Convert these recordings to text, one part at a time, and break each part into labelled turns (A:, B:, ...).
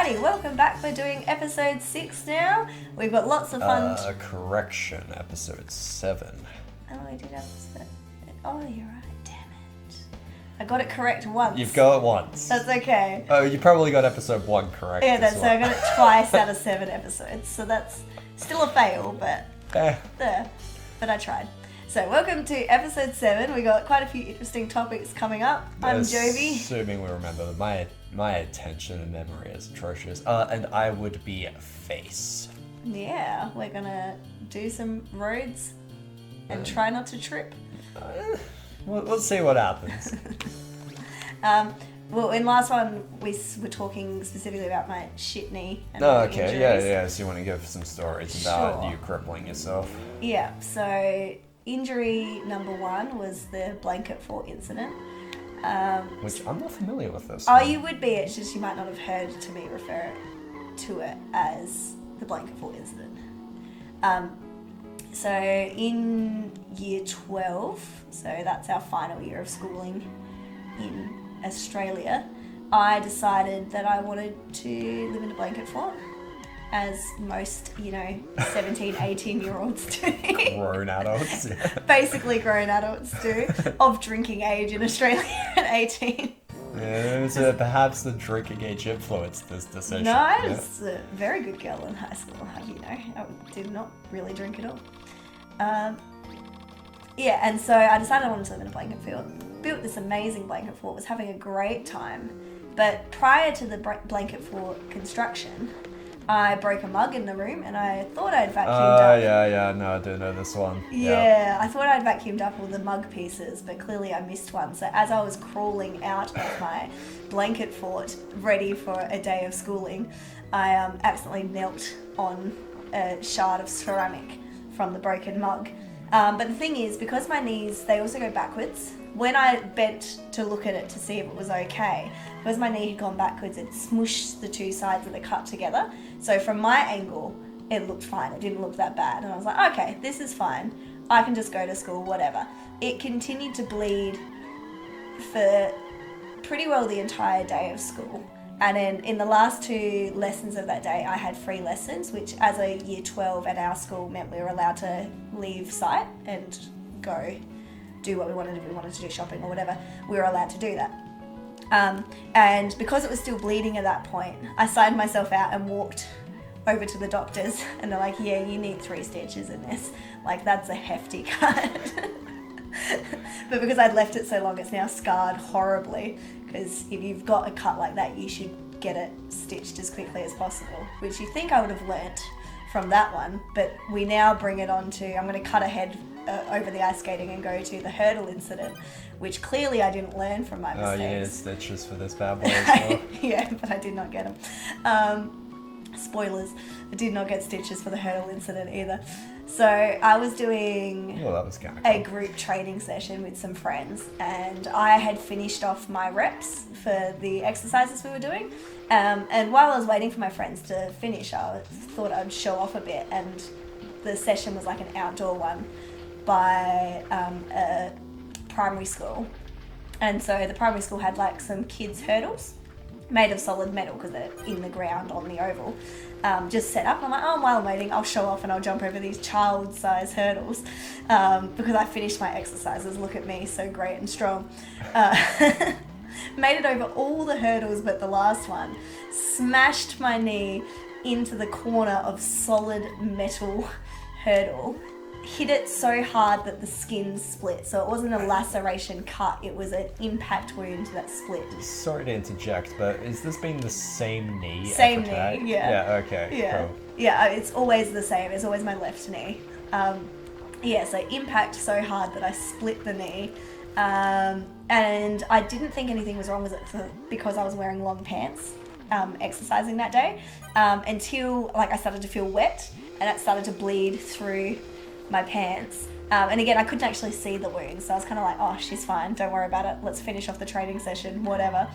A: everybody, welcome back. We're doing episode 6 now. We've got lots of fun.
B: Correction, episode 7.
A: Oh, I did episode. Oh, you're right. Damn it. I got it correct once.
B: You've got it once.
A: That's okay.
B: Oh, you probably got episode 1 correct.
A: Yeah,
B: as
A: that's so
B: well.
A: I got it twice out of 7 episodes. So that's still a fail, but but I tried. So welcome to episode 7. We got quite a few interesting topics coming up. I'm Jovi.
B: Assuming we remember, my attention and memory is atrocious. And I would be Face.
A: Yeah, we're gonna do some roads and try not to trip.
B: We'll see what happens.
A: Well, in last one, we were talking specifically about my shit knee. And
B: Oh,
A: my
B: okay,
A: injuries.
B: yeah. So you want to give some stories about
A: Sure.
B: you crippling yourself?
A: Yeah, so injury number 1 was the blanket fort incident.
B: Which I'm not familiar with this.
A: Oh,
B: one.
A: you would be, it's just you might not have heard to me refer to it as the blanket fort incident. So in year 12, so that's our final year of schooling in Australia, I decided that I wanted to live in a blanket fort, as most, 17, 18-year-olds do.
B: Grown adults.
A: Basically grown adults do, of drinking age in Australia at 18.
B: Yeah, so perhaps the drinking age influenced this decision.
A: No, I
B: yeah.
A: was a very good girl in high school, I did not really drink at all. Yeah, and so I decided I wanted to live in a blanket fort. Built this amazing blanket fort, was having a great time. But prior to the blanket fort construction, I broke a mug in the room and I thought I'd vacuumed up.
B: Yeah, no, I do know this one.
A: Yeah, I thought I'd vacuumed up all the mug pieces, but clearly I missed one. So as I was crawling out of my blanket fort, ready for a day of schooling, I accidentally knelt on a shard of ceramic from the broken mug. But the thing is, because my knees, they also go backwards, when I bent to look at it to see if it was okay, because my knee had gone backwards, it smushed the two sides of the cut together. So from my angle, it looked fine. It didn't look that bad. And I was like, okay, this is fine. I can just go to school, whatever. It continued to bleed for pretty well the entire day of school. And then in the last 2 lessons of that day, I had free lessons, which as a year 12 at our school meant we were allowed to leave site and go do what we wanted. If we wanted to do shopping or whatever, we were allowed to do that. And because it was still bleeding at that point, I signed myself out and walked over to the doctors, and they're like, yeah, you need 3 stitches in this. Like, that's a hefty cut. But because I'd left it so long, it's now scarred horribly, because if you've got a cut like that, you should get it stitched as quickly as possible, which you think I would have learnt from that one. But we now bring it on to, I'm going to cut ahead over the ice skating and go to the hurdle incident, which clearly I didn't learn from my mistakes.
B: Oh, you needed stitches for this bad boy as well.
A: Yeah, but I did not get them. Spoilers, I did not get stitches for the hurdle incident either. So I was doing
B: Well, that was kind of
A: a group training session with some friends, and I had finished off my reps for the exercises we were doing. And while I was waiting for my friends to finish, I thought I'd show off a bit, and the session was like an outdoor one by a primary school. And so the primary school had like some kids' hurdles made of solid metal because they're in the ground on the oval, just set up. And I'm like, oh, while I'm waiting, I'll show off and I'll jump over these child-sized hurdles because I finished my exercises. Look at me, so great and strong. Made it over all the hurdles but the last one. Smashed my knee into the corner of solid metal hurdle. Hit it so hard that the skin split. So it wasn't a laceration cut, it was an impact wound that split.
B: Sorry to interject, but is this been the same knee?
A: Same
B: every day?
A: knee, yeah.
B: Yeah, okay.
A: Yeah.
B: Cool.
A: Yeah, it's always the same. It's always my left knee. So impact so hard that I split the knee. And I didn't think anything was wrong with it because I was wearing long pants exercising that day until I started to feel wet and it started to bleed through my pants. And again, I couldn't actually see the wound, so I was kind of like, oh, she's fine, don't worry about it, let's finish off the training session, whatever.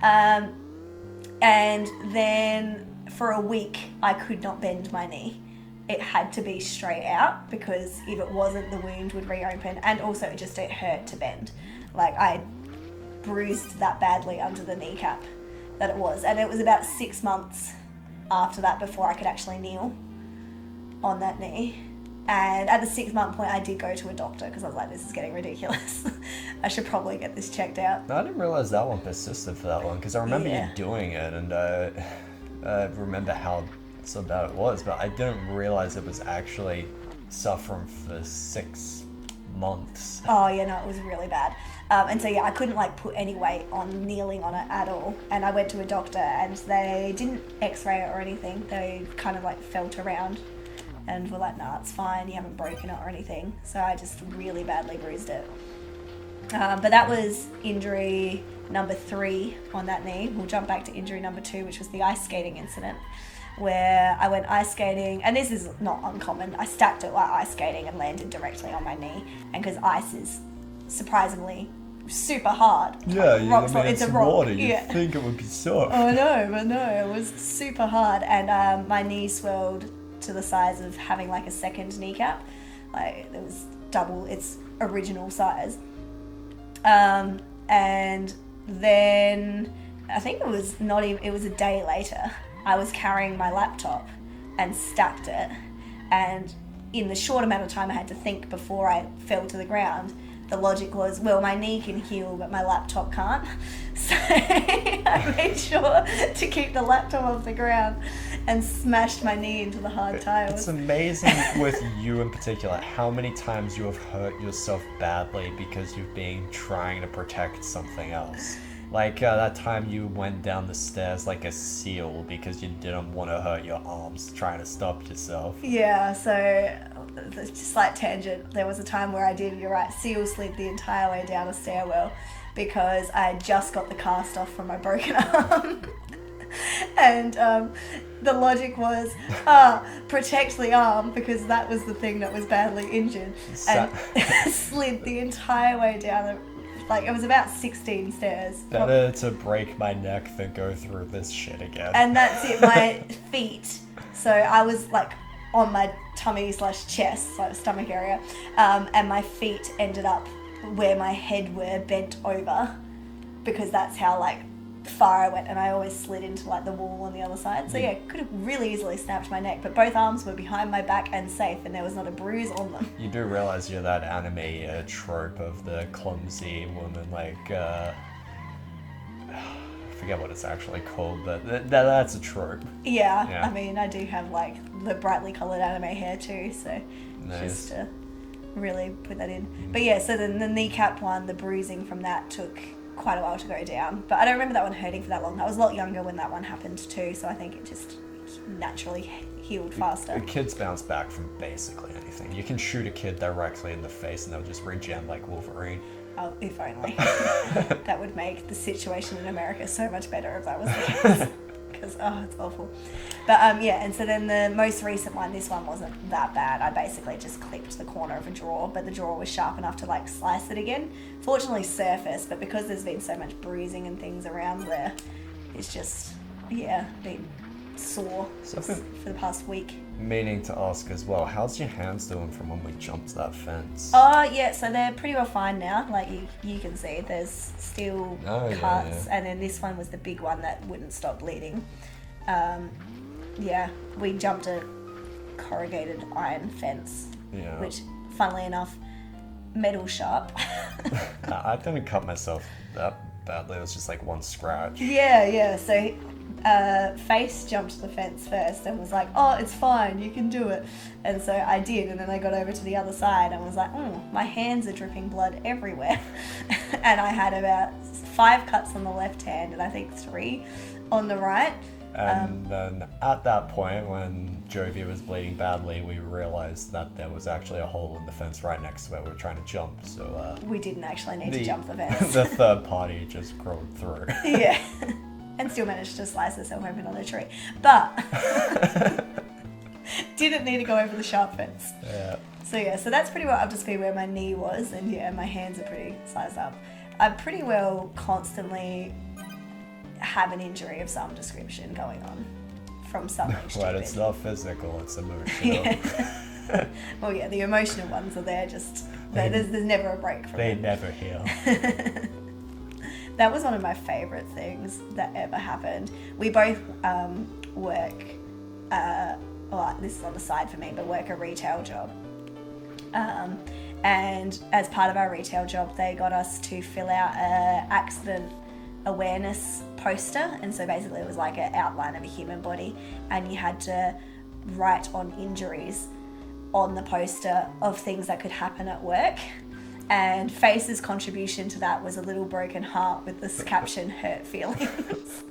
A: And then for a week, I could not bend my knee. It had to be straight out because if it wasn't, the wound would reopen, and also it hurt to bend. Like, I bruised that badly under the kneecap that it was, and it was about 6 months after that before I could actually kneel on that knee. And at the 6-month point, I did go to a doctor because I was like, this is getting ridiculous. I should probably get this checked out.
B: No, I didn't realize that one persisted for that long because I remember
A: Yeah.
B: you doing it and I remember how so bad it was, but I didn't realize it was actually suffering for 6 months.
A: Oh, yeah, no, it was really bad. And so, yeah, I couldn't, like, put any weight on kneeling on it at all. And I went to a doctor and they didn't x-ray it or anything. They kind of, like, felt around and were like, nah, it's fine, you haven't broken it or anything. So I just really badly bruised it. But that was injury number 3 on that knee. We'll jump back to injury number 2, which was the ice skating incident, where I went ice skating, and this is not uncommon. I stacked it like ice skating and landed directly on my knee. And because ice is surprisingly super hard. It's a rock.
B: think it would be soft.
A: Oh no, but no, it was super hard, and my knee swelled to the size of having like a second kneecap. Like it was double its original size. And then I think it was not even, it was a day later, I was carrying my laptop and stacked it, and in the short amount of time I had to think before I fell to the ground, the logic was, well, my knee can heal, but my laptop can't. So I made sure to keep the laptop off the ground and smashed my knee into the hard tiles.
B: It's amazing with you in particular how many times you have hurt yourself badly because you've been trying to protect something else. Like that time you went down the stairs like a seal because you didn't want to hurt your arms trying to stop yourself.
A: Yeah, so just like tangent, there was a time where I did, you're right, seal slid the entire way down a stairwell because I had just got the cast off from my broken arm. And the logic was, protect the arm because that was the thing that was badly injured. And slid the entire way down like it was about 16 stairs.
B: Better to break my neck than go through this shit again.
A: And that's it, my feet. So I was like on my tummy / chest, like stomach area, and my feet ended up where my head were bent over because that's how like far I went, and I always slid into like the wall on the other side. So yeah, could have really easily snapped my neck, but both arms were behind my back and safe, and there was not a bruise on them.
B: You do realize you're that anime trope of the clumsy woman, like I forget what it's actually called, but that's a trope.
A: Yeah, I mean, I do have like the brightly coloured anime hair too, so
B: Nice.
A: just to really put that in. But yeah, so then the kneecap one, the bruising from that took quite a while to go down, but I don't remember that one hurting for that long. I was a lot younger when that one happened too, so I think it just naturally healed faster.
B: Kids bounce back from basically anything. You can shoot a kid directly in the face and they'll just regen like Wolverine.
A: Oh, if only. That would make the situation in America so much better if that was the case. Because, it's awful. But, yeah, and so then the most recent one, this one wasn't that bad. I basically just clipped the corner of a drawer, but the drawer was sharp enough to, like, slice it again. Fortunately, surface, but because there's been so much bruising and things around there, it's just, been sore for the past week.
B: Meaning to ask as well, how's your hands doing from when we jumped that fence?
A: Oh, yeah, so they're pretty well fine now. Like, you can see there's still cuts, and then this one was the big one that wouldn't stop bleeding. We jumped a corrugated iron fence, which, funnily enough, metal sharp.
B: I didn't cut myself that badly, it was just like one scratch.
A: Yeah, so Face jumped the fence first and was like, oh, it's fine, you can do it. And so I did, and then I got over to the other side and was like, my hands are dripping blood everywhere. And I had about 5 cuts on the left hand and I think 3 on the right.
B: And then at that point, when Jovi was bleeding badly, we realized that there was actually a hole in the fence right next to where we were trying to jump. So
A: we didn't actually need to jump the fence.
B: The third party just crawled through.
A: Yeah, and still managed to slice herself open on a tree, but didn't need to go over the sharp fence.
B: Yeah.
A: So that's pretty well up to speed where my knee was, and my hands are pretty sized up. I pretty well constantly have an injury of some description going on from something stupid.
B: Well, it's not physical, it's emotional.
A: Well, yeah, the emotional ones are there, just there's never a break from
B: They
A: them.
B: never heal.
A: That was one of my favourite things that ever happened. We both work well, this is on the side for me, but work a retail job. And as part of our retail job, they got us to fill out a accident awareness poster. And so basically it was like an outline of a human body, and you had to write on injuries on the poster of things that could happen at work. And Face's contribution to that was a little broken heart with this caption, hurt feelings.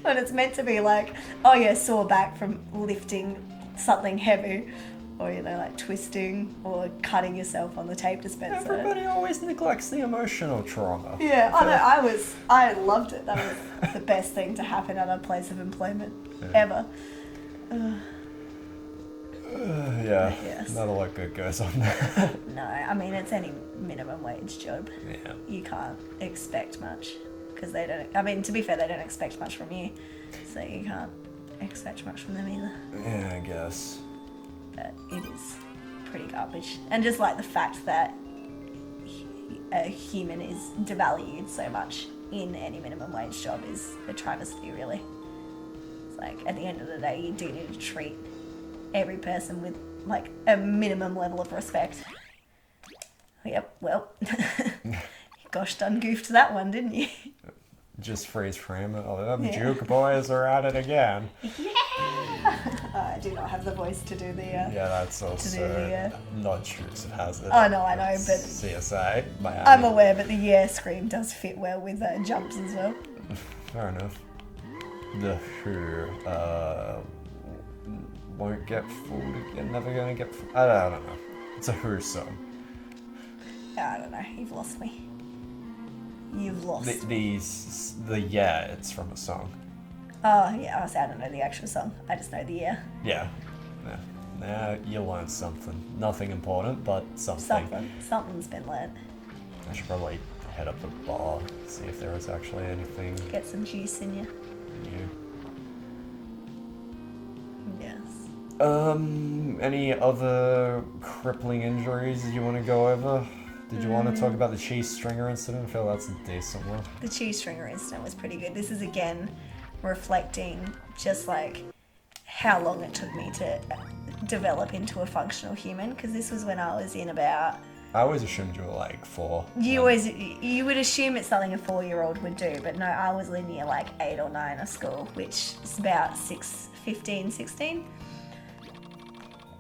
A: But it's meant to be like, oh yeah, sore back from lifting something heavy, or like twisting or cutting yourself on the tape dispenser.
B: Everybody always neglects the emotional trauma.
A: Yeah, I loved it. That was the best thing to happen at a place of employment ever.
B: Yeah,
A: Yes.
B: not a lot good goes on there.
A: No, I mean, it's any minimum wage job.
B: Yeah.
A: You can't expect much, because they don't, I mean, to be fair, they don't expect much from you, so you can't expect much from them either.
B: Yeah, I guess.
A: But it is pretty garbage. And just like the fact that a human is devalued so much in any minimum wage job is a travesty, really. It's like, at the end of the day, you do need to treat every person with like a minimum level of respect. Yep, well, gosh done goofed that one, didn't you?
B: Just freeze frame it. Oh, them juke boys are at it again.
A: I do not have the voice to do the...
B: Yeah, that's also not Dukes of Hazzard.
A: Oh, no, I know,
B: It's
A: but...
B: CSI, Miami.
A: I'm aware, but the yeah scream does fit well with jumps as well.
B: Fair enough. The Who won't get fooled again. Never gonna get fooled. I don't know. It's a Who song.
A: I don't know. You've lost me. You've lost.
B: The yeah, it's from a song.
A: Oh, yeah. I don't know the actual song. I just know the yeah.
B: Yeah. Now you learned something. Nothing important, but something.
A: Something's been learnt.
B: I should probably head up the bar, see if there is actually anything
A: Get some juice in you.
B: new.
A: Yes.
B: Any other crippling injuries you want to go over? Did you want to talk about the cheese stringer incident? I feel that's a decent one.
A: The cheese stringer incident was pretty good. This is again reflecting just like how long it took me to develop into a functional human, because this was when I was in about...
B: I always assumed you were like 4.
A: You would assume it's something a 4-year-old would do, but no, I was in year like 8 or 9 of school, which is about 15, 16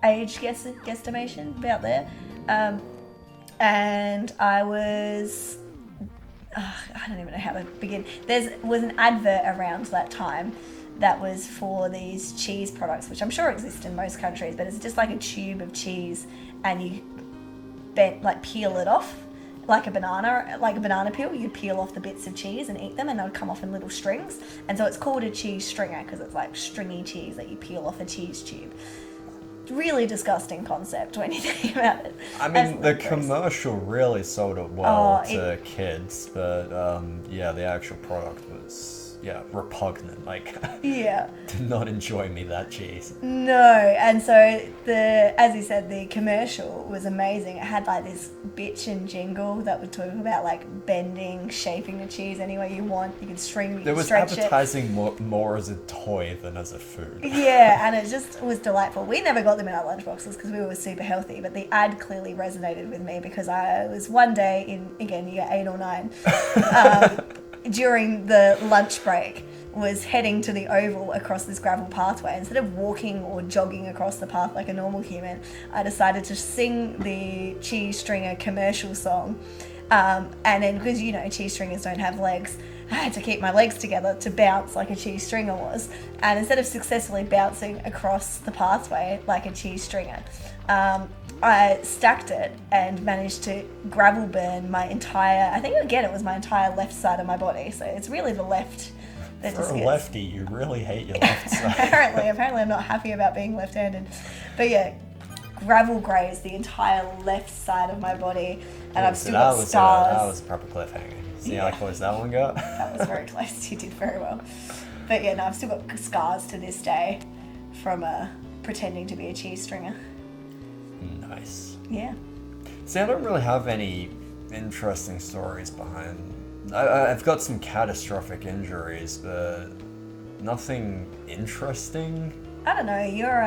A: age guesstimation, about there. And I was... I don't even know how to begin. There was an advert around that time that was for these cheese products, which I'm sure exist in most countries, but it's just like a tube of cheese, and you peel it off like a banana peel. You'd peel off the bits of cheese and eat them, and they would come off in little strings. And so it's called a cheese stringer because it's like stringy cheese that you peel off a cheese tube. Really disgusting concept when you think about it.
B: I mean, the commercial really sold it well to kids, but the actual product was repugnant. Like,
A: yeah,
B: did not enjoy me that cheese.
A: No, and so as you said, the commercial was amazing. It had like this bitch and jingle that would talk about like bending, shaping the cheese any way you want. You could string,
B: There was
A: stretch
B: advertising more as a toy than as a food.
A: Yeah, and it just was delightful. We never got them in our lunchboxes because we were super healthy, but the ad clearly resonated with me because I was one day in, again, year 8 or 9, during the lunch break, was heading to the oval across this gravel pathway. Instead of walking or jogging across the path like a normal human, I decided to sing the cheese stringer commercial song. And then, because cheese stringers don't have legs, I had to keep my legs together to bounce like a cheese stringer was. And instead of successfully bouncing across the pathway like a cheese stringer, I stacked it and managed to gravel burn my entire, I think again it was my entire left side of my body. So it's really the left that
B: For
A: just
B: a
A: gets...
B: lefty, you really hate your left side.
A: apparently I'm not happy about being left-handed. But yeah, gravel grazed the entire left side of my body, and I've still got scars.
B: That was a proper cliffhanger. See how close that one got?
A: That was very close. You did very well. But yeah, no, I've still got scars to this day from pretending to be a cheese stringer.
B: Nice.
A: Yeah.
B: See, I don't really have any interesting stories behind. I've got some catastrophic injuries, but nothing interesting.
A: I don't know, your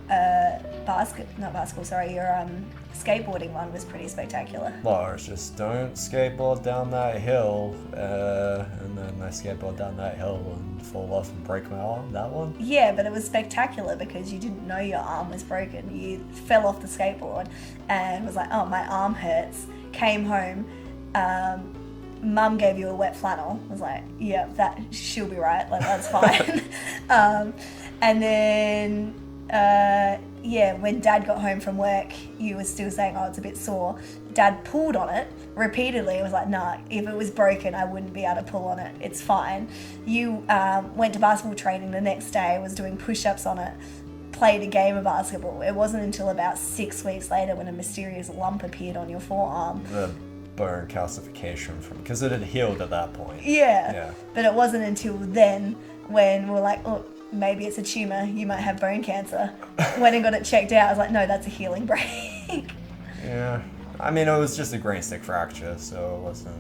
A: not basketball, sorry, your skateboarding one was pretty spectacular.
B: Well, it's just don't skateboard down that hill, and then I skateboard down that hill and fall off and break my arm. That one?
A: Yeah, but it was spectacular because you didn't know your arm was broken. You fell off the skateboard and was like, oh, my arm hurts. Came home, Mum gave you a wet flannel. I was like, yeah, she'll be right. Like, that's fine. And then, when Dad got home from work, you were still saying, oh, it's a bit sore. Dad pulled on it repeatedly. It was like, nah, if it was broken, I wouldn't be able to pull on it. It's fine. You went to basketball training the next day, was doing push-ups on it, played a game of basketball. It wasn't until about 6 weeks later when a mysterious lump appeared on your forearm.
B: The bone calcification because it had healed at that point.
A: Yeah. But it wasn't until then when we were like, oh, maybe it's a tumour, you might have bone cancer. Went and got it checked out. I was like, no, that's a healing break.
B: Yeah. I mean, it was just a grain stick fracture, so it wasn't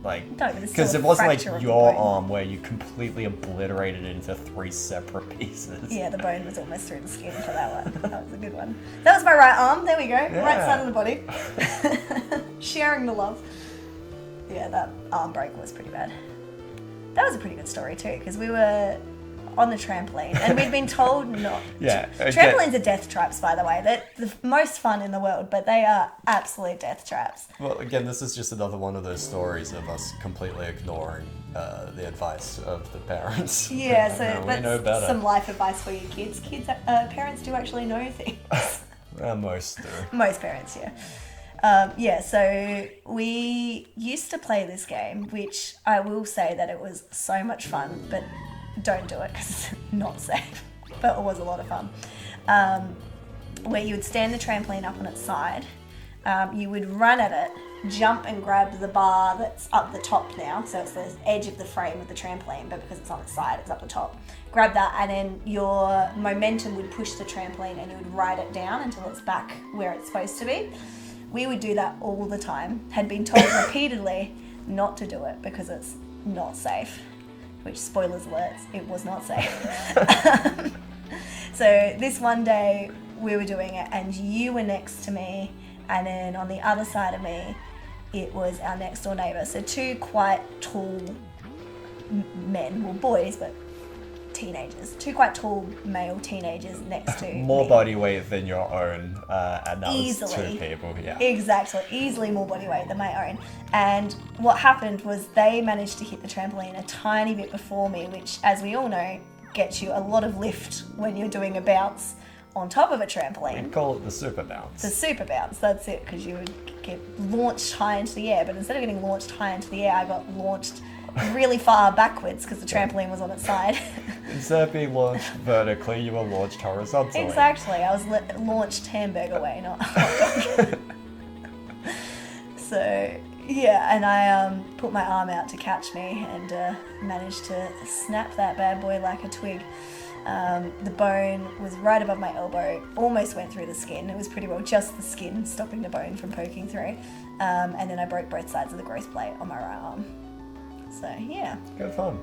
B: like...
A: No, but it's
B: because
A: still
B: it
A: a
B: wasn't like
A: fracture of
B: your
A: the bone.
B: arm where you completely obliterated it into 3 separate pieces.
A: Yeah, the bone was almost through the skin for that one. That was a good one. That was my right arm. There we go.
B: Yeah.
A: Right side of the body. Sharing the love. Yeah, that arm break was pretty bad. That was a pretty good story too, because we were on the trampoline and we'd been told not.
B: Yeah.
A: Trampolines are death traps, by the way. They're the most fun in the world, but they are absolute death traps.
B: Well, again, this is just another one of those stories of us completely ignoring the advice of the parents.
A: Yeah, so
B: we know
A: that's
B: better.
A: some life advice for your kids. Parents do actually know things.
B: Most do.
A: Most parents, yeah. So we used to play this game, which I will say that it was so much fun, but don't do it because it's not safe. But it was a lot of fun. Where you would stand the trampoline up on its side, you would run at it, jump and grab the bar that's up the top now, so it's the edge of the frame of the trampoline, but because it's on its side, it's up the top. Grab that, and then your momentum would push the trampoline and you would ride it down until it's back where it's supposed to be. We would do that all the time. Had been told repeatedly not to do it because it's not safe. Which, spoilers alerts, it was not safe. So this one day we were doing it and you were next to me, and then on the other side of me it was our next door neighbour. So 2 quite tall men, well, boys, but teenagers. 2 quite tall male teenagers next to
B: More
A: me.
B: body weight than your own, and that
A: Easily.
B: was 2 people, yeah.
A: Exactly, easily more body weight than my own. And what happened was they managed to hit the trampoline a tiny bit before me, which, as we all know, gets you a lot of lift when you're doing a bounce on top of a
B: We
A: trampoline.
B: call it the super bounce.
A: The super bounce, that's it, because you would get launched high into the air. But instead of getting launched high into the air, I got launched really far backwards because the trampoline was on its side.
B: Instead of being launched vertically, you were launched horizontally.
A: Exactly, I was launched hamburger way, not So yeah, and I put my arm out to catch me and managed to snap that bad boy like a twig. The bone was right above my elbow, almost went through the skin. It was pretty well just the skin stopping the bone from poking through. And then I broke both sides of the growth plate on my right arm. So yeah,
B: Good fun.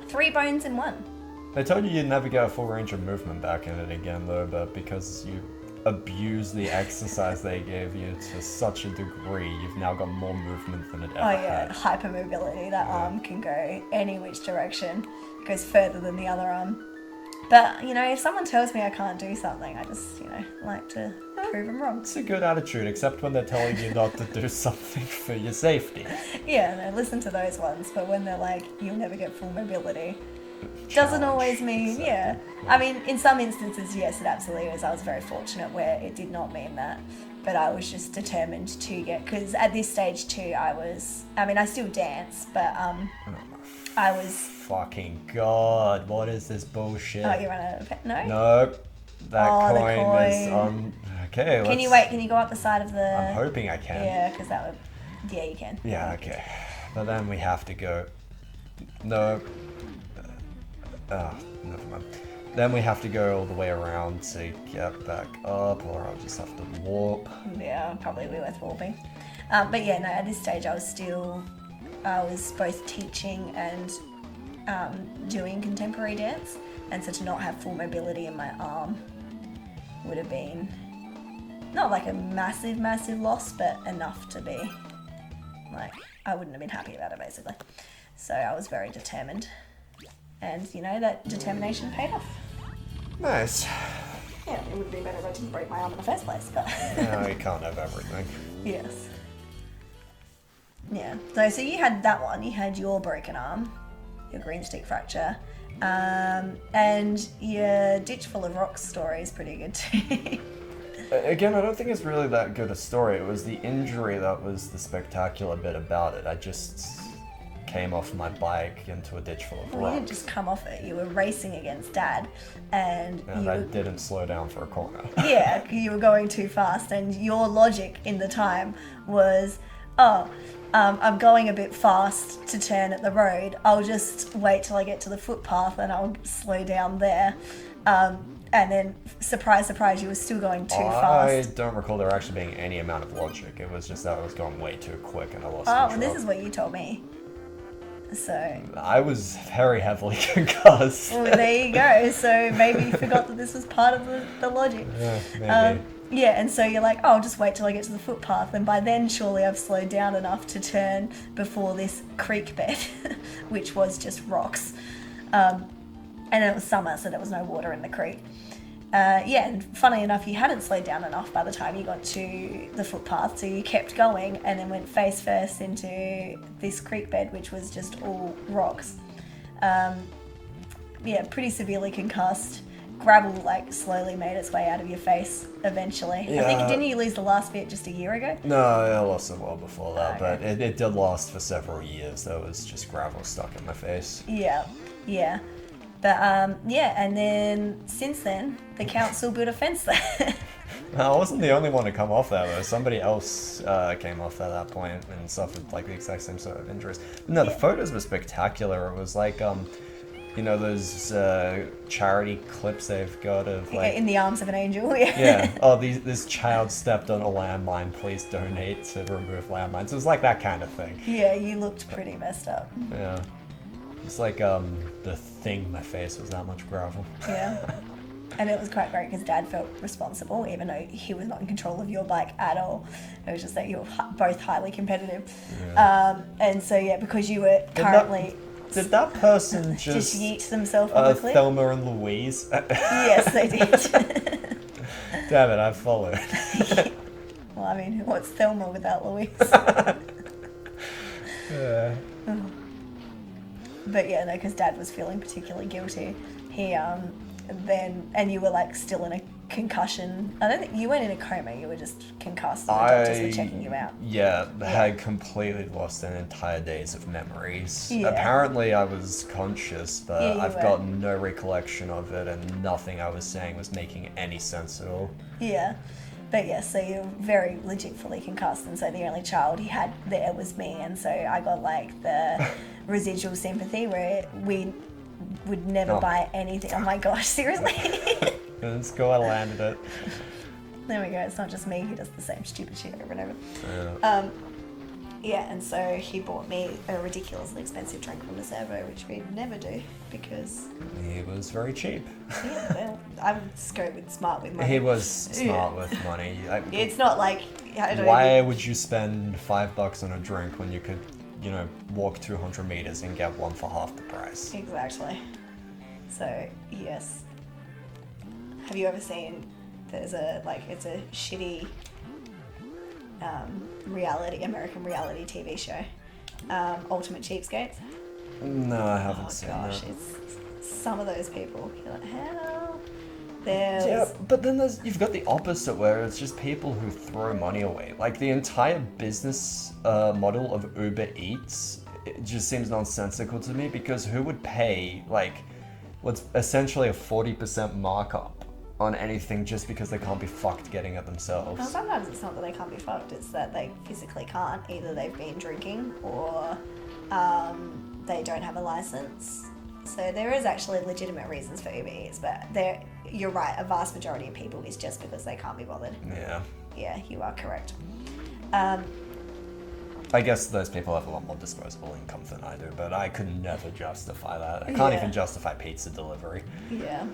A: 3 bones in 1.
B: They told you you'd never get a full range of movement back in it again, though, but because you abused the exercise they gave you to such a degree, you've now got more movement than it ever
A: Oh yeah,
B: had.
A: hypermobility. That arm can go any which direction. It goes further than the other arm. But, you know, if someone tells me I can't do something, I just, like to prove them wrong.
B: It's a good attitude, except when they're telling you not to do something for your safety.
A: Yeah, no, listen to those ones. But when they're like, you'll never get full mobility, doesn't always mean, yeah. I mean, in some instances, yes, it absolutely is. I was very fortunate where it did not mean that. But I was just determined to get, because at this stage too, I still dance, but I was...
B: Fucking God, what is this bullshit?
A: Oh, you ran out of... No?
B: Nope. That
A: Oh, the
B: coin is
A: coin.
B: on... Okay,
A: Can you wait? Can you go up the side of the...
B: I'm hoping I can.
A: Yeah, because that would... Yeah, you can.
B: Yeah, okay. But then we have to go... No. Oh, never mind. Then we have to go all the way around to get back up, or I'll just have to warp.
A: Yeah, probably be worth warping. But yeah, no, at this stage I was both teaching and doing contemporary dance, and so to not have full mobility in my arm would have been not like a massive loss, but enough to be like, I wouldn't have been happy about it basically. So I was very determined, and that determination paid off.
B: Nice.
A: Yeah, it would have been better if I didn't break my arm in the first place, but
B: No, you can't have everything.
A: yes. Yeah, so you had that one, you had your broken arm, your green stick fracture, and your ditch full of rocks story is pretty good too.
B: Again, I don't think it's really that good a story. It was the injury that was the spectacular bit about it. I just came off my bike into a ditch full of
A: Well, you didn't
B: rocks.
A: just come off it, you were racing against Dad, and
B: And
A: you
B: I
A: were,
B: didn't slow down for a corner.
A: yeah, you were going too fast, and your logic in the time was, I'm going a bit fast to turn at the road. I'll just wait till I get to the footpath and I'll slow down there. And then, surprise, surprise, you were still going too
B: I
A: fast.
B: don't recall there actually being any amount of logic. It was just that I was going way too quick and I lost
A: Oh,
B: control.
A: and this is what you told me. So,
B: I was very heavily concussed.
A: well, there you go. So maybe you forgot that this was part of the logic.
B: Yeah, maybe.
A: Yeah, and so you're like, oh, I'll just wait till I get to the footpath, and by then surely I've slowed down enough to turn before this creek bed, which was just rocks. And it was summer, so there was no water in the creek. Yeah, and funnily enough, you hadn't slowed down enough by the time you got to the footpath, so you kept going and then went face first into this creek bed, which was just all rocks. Yeah, pretty severely concussed. Gravel slowly made its way out of your face eventually. I think,
B: Yeah.
A: didn't you lose the last bit just a year ago?
B: No, I lost it well before that,
A: Okay.
B: but it did last for several years. There was just gravel stuck in my face.
A: Yeah, yeah. But yeah, and then since then, the council built a fence there.
B: I wasn't the only one to come off that though. Somebody else came off at that point and suffered like the exact same sort of injuries. No, the
A: Yeah.
B: photos were spectacular. It was like those charity clips they've got of like
A: In the arms of an angel, yeah.
B: yeah. Oh, this child stepped on a landmine. Please donate to remove landmines. It was like that kind of thing.
A: Yeah, you looked pretty messed up.
B: Yeah. It's like the thing in my face was that much gravel.
A: Yeah. And it was quite great because Dad felt responsible, even though he was not in control of your bike at all. It was just that you were both highly competitive.
B: Yeah.
A: And so, yeah, because you were
B: that-
A: currently
B: Did that person
A: just
B: just
A: yeet themselves off a cliff.
B: Thelma and Louise?
A: Yes, they did.
B: Damn it, I followed.
A: Well, I mean, what's Thelma without Louise?
B: Yeah.
A: But yeah, no, because Dad was feeling particularly guilty. He and you were still in a concussion. I don't think you weren't in a coma. You were just concussed. And the doctors were checking you out.
B: Yeah, had completely lost an entire days of memories.
A: Yeah.
B: Apparently I was conscious, but
A: Yeah, you
B: I've
A: were.
B: got no recollection of it and nothing I was saying was making any sense at all.
A: Yeah. But yeah, so you're very legit fully concussed, and so the only child he had there was me, and so I got the residual sympathy where we would never
B: Oh.
A: buy anything. Oh my gosh, seriously?
B: Let's go, I landed it.
A: There we go. It's not just me who does the same stupid shit over and over.
B: Yeah.
A: Yeah, and so he bought me a ridiculously expensive drink from the servo, which we'd never do because,
B: He was very cheap.
A: yeah, well, I would just go with smart with money.
B: He was smart with money.
A: It's not like I don't
B: Why
A: know.
B: would you spend $5 on a drink when you could, walk 200 meters and get one for half the price?
A: Exactly. So yes. Have you ever seen? There's it's a shitty American reality TV show, Ultimate Cheapskates.
B: No, I haven't
A: Oh
B: seen
A: gosh,
B: that.
A: it's some of those people. You're like, how? There's
B: Yeah, but then you've got the opposite where it's just people who throw money away. Like the entire business model of Uber Eats, it just seems nonsensical to me because who would pay what's essentially a 40% markup on anything just because they can't be fucked getting it
A: Well,
B: themselves?
A: sometimes it's not that they can't be fucked, it's that they physically can't. Either they've been drinking or they don't have a license. So there is actually legitimate reasons for Uber Eats, but you're right, a vast majority of people is just because they can't be bothered.
B: Yeah.
A: Yeah, you are correct.
B: I guess those people have a lot more disposable income than I do, but I could never justify that. I can't
A: Yeah.
B: even justify pizza delivery.
A: Yeah.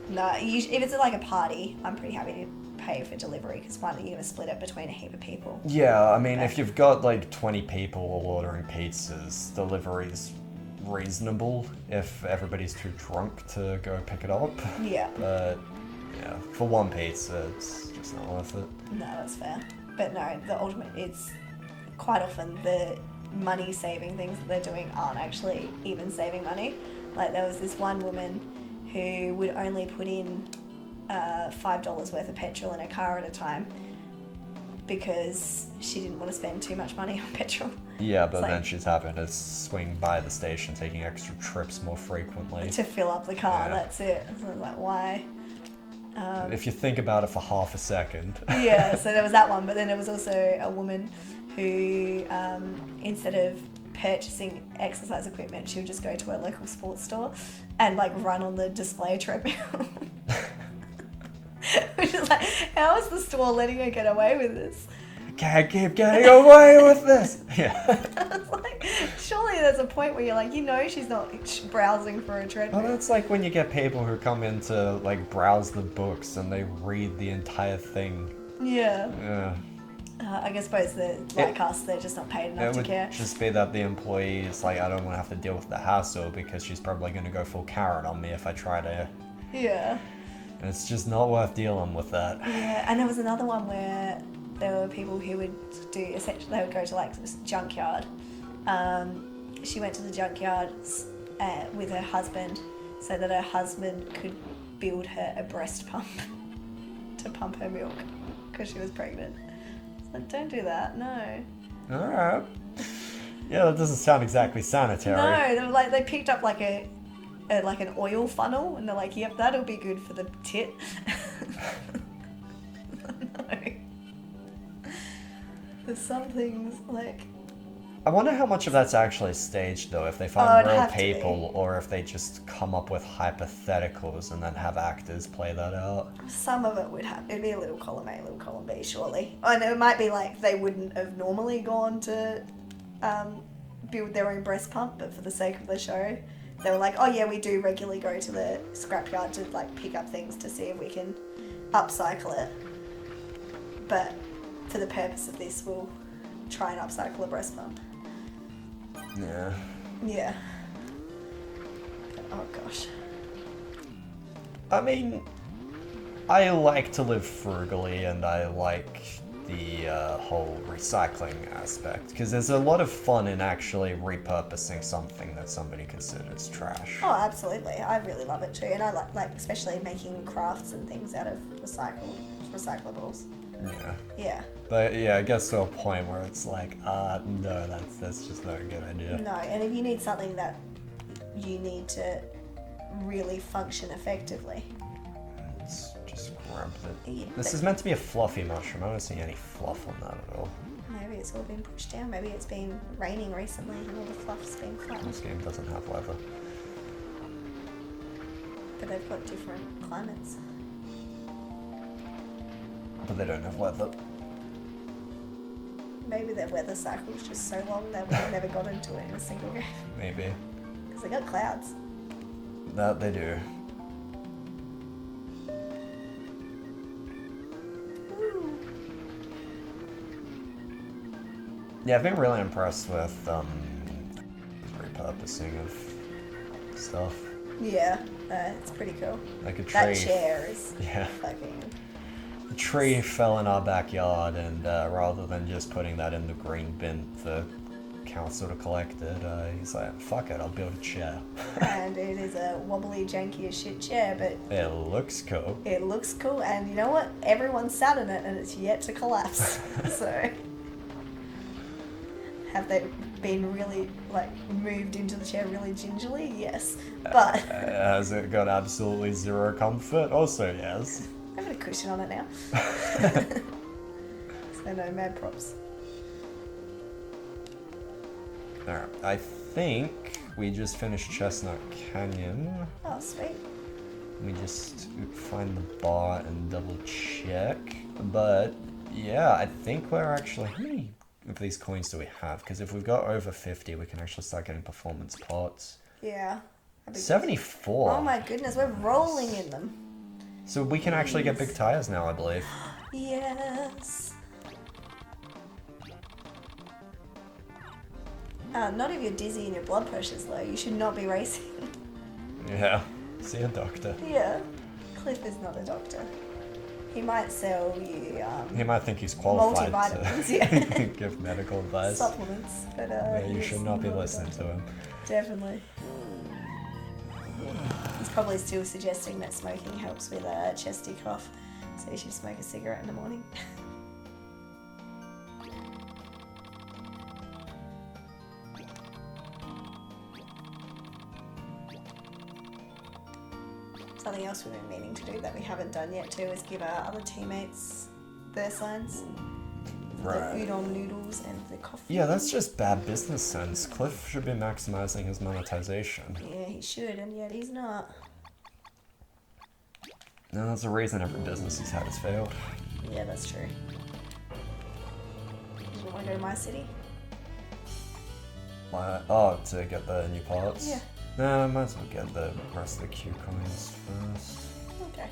A: No, if it's like a party, I'm pretty happy to pay for delivery because one, you're going to split it between a heap of people.
B: Yeah, I mean, if you've got like 20 people all ordering pizzas, delivery's reasonable if everybody's too drunk to go pick it up.
A: Yeah.
B: But yeah, for one pizza, it's just not worth it.
A: No, that's fair. But no, the ultimate, it's quite often the money saving things that they're doing aren't actually even saving money. Like there was this one woman who would only put in $5 worth of petrol in her car at a time because she didn't want to spend too much money on petrol.
B: Yeah, but
A: It's
B: then
A: like-
B: she's having to swing by the station, taking extra trips more frequently.
A: To fill up the car,
B: Yeah.
A: that's it. So I was like, why?
B: If you think about it for half a second.
A: Yeah, so there was that one, but then there was also a woman who, instead of purchasing exercise equipment, she would just go to a local sports store and like run on the display treadmill. Which is like, how is the store letting her get away with this?
B: Can't keep getting away with this. Yeah.
A: I was like, surely there's a point where you're like, she's not browsing for a
B: Well,
A: treadmill.
B: that's like when you get people who come in to like browse the books and they read the entire thing.
A: Yeah.
B: Yeah.
A: I suppose they're like us, they're just not paid
B: It
A: enough to
B: would
A: care.
B: just be that the employee is like, I don't want to have to deal with the hassle because she's probably going to go full Karen on me if I try to.
A: Yeah.
B: And it's just not worth dealing with that.
A: Yeah, and there was another one where there were people who would do, essentially, they would go to like this junkyard. She went to the junkyard with her husband so that her husband could build her a breast pump to pump her milk because she was pregnant. So don't do that, no.
B: Alright. Yeah, that doesn't sound exactly sanitary.
A: No, they were like they picked up like like an oil funnel and they're like, yep, that'll be good for the tit. No. There's some things like
B: I wonder how much of that's actually staged though, if they
A: Oh,
B: find
A: it'd
B: real
A: have to be.
B: people or if they just come up with hypotheticals and then have actors play that out.
A: some of it would have it'd be a little column A, a little column B, surely. I know it might be like they wouldn't have normally gone to build their own breast pump, but for the sake of the show, they were like, oh yeah, we do regularly go to the scrapyard to like pick up things to see if we can upcycle it. But for the purpose of this, we'll try and upcycle a breast pump.
B: Yeah.
A: Yeah. Oh gosh.
B: I mean, I like to live frugally and I like the whole recycling aspect because there's a lot of fun in actually repurposing something that somebody considers trash.
A: Oh, absolutely. I really love it too, and I like especially making crafts and things out of recyclables.
B: Yeah.
A: Yeah.
B: But yeah, it gets to a point where it's like, no, that's just not a good idea.
A: No, and if you need something that you need to really function effectively,
B: It's just grab it.
A: yeah,
B: This is meant to be a fluffy mushroom. I don't see any fluff on that at all.
A: maybe it's all been pushed down. Maybe it's been raining recently and all the fluff's been flat.
B: This game doesn't have weather.
A: But they've got different climates.
B: But they don't have weather.
A: Maybe their weather cycle's just so long they would have never got into it in a single game.
B: Maybe.
A: Because they got clouds.
B: That they do.
A: Ooh.
B: Yeah, I've been really impressed with repurposing of stuff.
A: Yeah, it's pretty cool.
B: Like a tree.
A: That chair is
B: Yeah.
A: fucking...
B: A tree fell in our backyard, and rather than just putting that in the green bin for council to collect it, he's like, fuck it, I'll build a chair.
A: And it is a wobbly, janky as shit chair, but
B: It looks cool.
A: it looks cool, and you know what? Everyone sat in it, and it's yet to collapse. So, have they been really, like, moved into the chair really gingerly? Yes. But,
B: Has it got absolutely zero comfort? Also, yes.
A: I've got a cushion on it now. So, no, mad props.
B: Alright, I think we just finished Chestnut Canyon.
A: Oh, sweet.
B: Let me just find the bar and double check. But yeah, I think we're actually. How many of these coins do we have? Because if we've got over 50, we can actually start getting performance pots.
A: Yeah.
B: 74.
A: Oh my goodness, we're rolling in them.
B: So we can actually get big tires now, I believe.
A: Yes. Not if you're dizzy and your blood pressure's low. You should not be racing.
B: Yeah. See a doctor.
A: Yeah. Cliff is not a doctor. He might sell you
B: He might think he's qualified
A: multivitamins,
B: to
A: yeah.
B: give medical advice.
A: Supplements, but
B: Yeah, you
A: he's
B: should not be
A: a
B: listening to
A: doctor.
B: him.
A: Definitely. He's probably still suggesting that smoking helps with a chesty cough, so you should smoke a cigarette in the morning. Something else we've been meaning to do that we haven't done yet too is give our other teammates their signs.
B: Right.
A: The udon noodles and the coffee.
B: Yeah, that's just bad business sense. Cliff should be maximizing his monetization.
A: Yeah, he should, and yet he's not.
B: No, that's the reason every business he's had has failed.
A: Yeah, that's true. Do you want to go to my city?
B: Why? Oh, to get the new parts?
A: Yeah.
B: No, I might as well get the rest of the Q coins first.
A: Okay.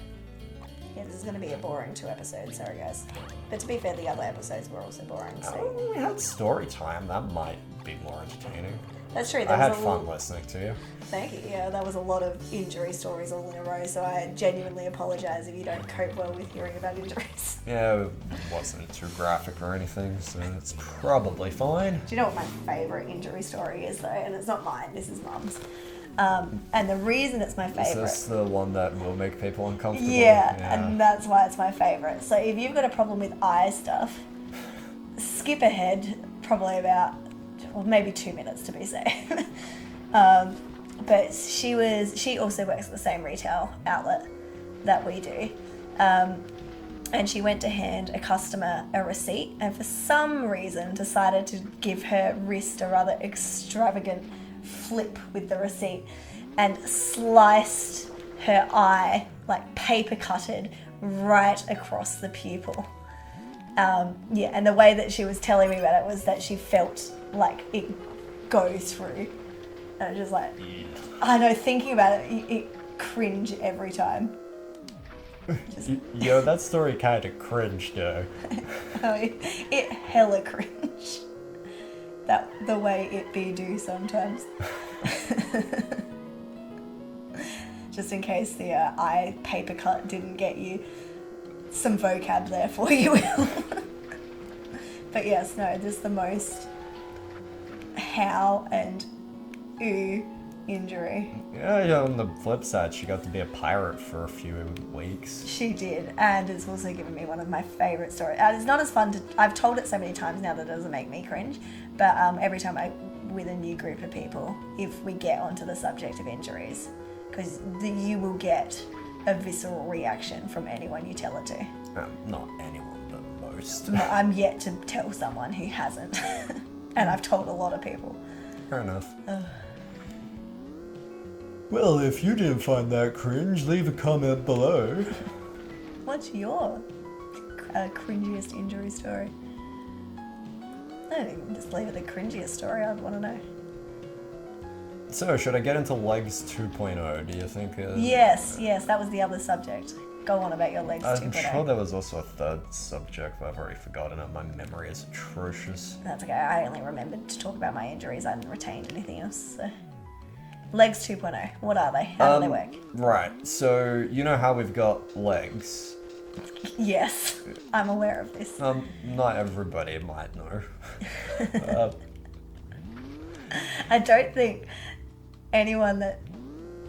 A: Yeah, this is going to be a boring 2 episodes, sorry guys. But to be fair, the other episodes were also boring, so...
B: Oh, we had story time. That might be more entertaining.
A: That's true.
B: I had fun listening to you.
A: Thank you. Yeah, that was a lot of injury stories all in a row, so I genuinely apologise if you don't cope well with hearing about injuries.
B: Yeah, it wasn't too graphic or anything, so it's probably fine.
A: Do you know what my favourite injury story is, though? And it's not mine, this is Mum's. And the reason it's my favourite...
B: Is this the one that will make people uncomfortable?
A: Yeah, and that's why it's my favourite. So if you've got a problem with eye stuff, skip ahead probably about, well, maybe 2 minutes to be safe. But she also works at the same retail outlet that we do. And she went to hand a customer a receipt and for some reason decided to give her wrist a rather extravagant flip with the receipt and sliced her eye, like paper cutted right across the pupil. Yeah, and the way that she was telling me about it was that she felt like it go through. And I just like, I know, thinking about it cringe every time.
B: Yo, that story kind of cringed, though.
A: It hella cringe. That the way it be do sometimes. Just in case the eye paper cut didn't get you some vocab there for you, Will. But yes, no, just the most how and ooh injury.
B: Yeah, on the flip side, she got to be a pirate for a few weeks.
A: She did, and it's also given me one of my favourite stories. It's not as fun to... I've told it so many times now that it doesn't make me cringe, but every time with a new group of people, if we get onto the subject of injuries, because you will get a visceral reaction from anyone you tell it to.
B: Not anyone, but most.
A: I'm yet to tell someone who hasn't, and I've told a lot of people.
B: Fair enough. Well, if you didn't find that cringe, leave a comment below.
A: What's your cringiest injury story? I don't even just leave it the cringiest story. I'd want to know.
B: So, should I get into legs 2.0? Do you think?
A: Yes, that was the other subject. Go on about your legs 2.0.
B: I'm sure there was also a third subject, but I've already forgotten it. My memory is atrocious.
A: That's okay. I only remembered to talk about my injuries. I didn't retain anything else. So. Legs 2.0. What are they? How do they work?
B: Right. So, you know how we've got legs?
A: Yes, I'm aware of this.
B: Not everybody might know.
A: I don't think anyone that...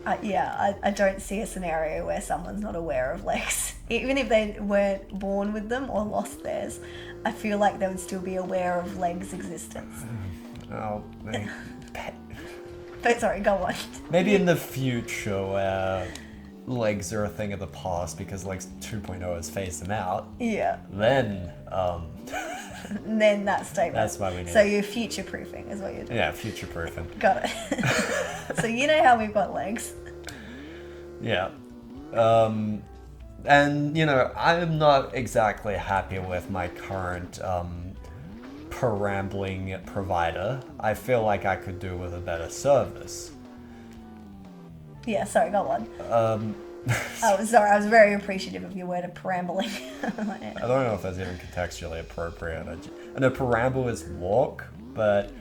A: I don't see a scenario where someone's not aware of legs. Even if they weren't born with them or lost theirs, I feel like they would still be aware of legs' existence.
B: Oh,
A: But sorry, go on.
B: maybe in the future where legs are a thing of the past because legs 2.0 has phased them out,
A: Yeah.
B: then,
A: And then that statement.
B: That's why we need
A: So
B: it.
A: you're future-proofing is what you're doing.
B: yeah, future-proofing.
A: Got it. So you know how we've got legs.
B: Yeah. And, you know, I'm not exactly happy with my current, perambling provider, I feel like I could do with a better service.
A: Yeah, sorry, go on. Sorry, I was very appreciative of your word of perambling.
B: I don't know if that's even contextually appropriate. I know paramble is walk, but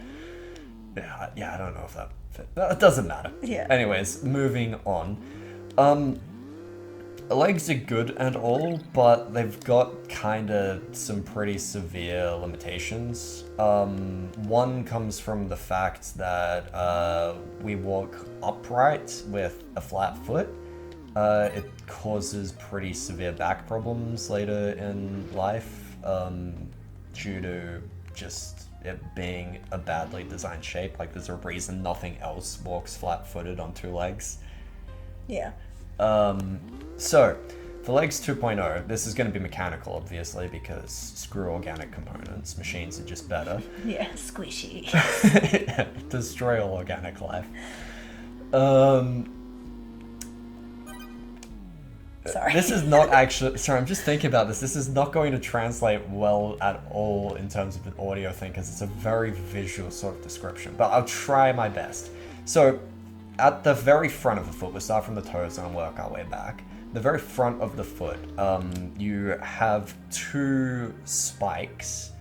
B: yeah, I don't know if that fit. It doesn't matter.
A: Yeah.
B: Anyways, moving on. Legs are good and all, but they've got kind of some pretty severe limitations. One comes from the fact that we walk upright with a flat foot. It causes pretty severe back problems later in life due to just it being a badly designed shape. Like, there's a reason nothing else walks flat-footed on two legs.
A: Yeah.
B: So, for Legs 2.0, this is going to be mechanical, obviously, because screw organic components. Machines are just better.
A: Yeah, squishy.
B: Destroy all organic life.
A: Sorry.
B: This is not actually... Sorry, I'm just thinking about this. This is not going to translate well at all in terms of an audio thing, because it's a very visual sort of description. But I'll try my best. So, at the very front of the foot, we'll start from the toes and work our way back. The very front of the foot, you have two spikes,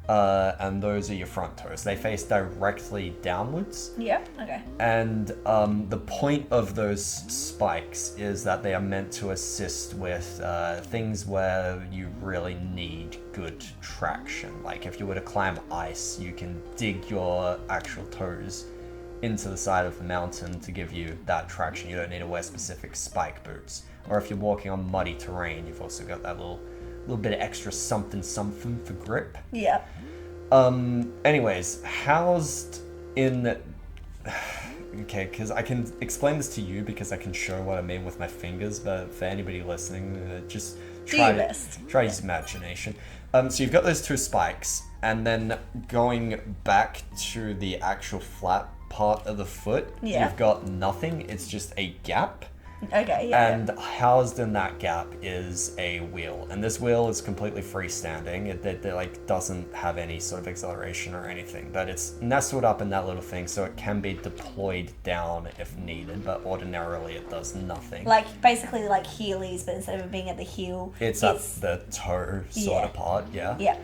B: and those are your front toes. They face directly downwards.
A: Yeah, okay.
B: And the point of those spikes is that they are meant to assist with things where you really need good traction. Like, if you were to climb ice, you can dig your actual toes into the side of the mountain to give you that traction. You don't need to wear specific spike boots. Or if you're walking on muddy terrain, you've also got that little bit of extra something for grip.
A: Yeah.
B: Anyways, housed in... Okay, because I can explain this to you because I can show what I mean with my fingers, but for anybody listening, just try to use imagination. So you've got those two spikes, and then going back to the actual flat part of the foot, you've got nothing. It's just a gap.
A: Okay, yeah.
B: And housed in that gap is a wheel, and this wheel is completely freestanding. It like doesn't have any sort of acceleration or anything, but it's nestled up in that little thing, so it can be deployed down if needed. But ordinarily, it does nothing.
A: Like basically like Heelys, but instead of it being at the heel,
B: it's at the toe sort of part. Yeah.
A: Yeah.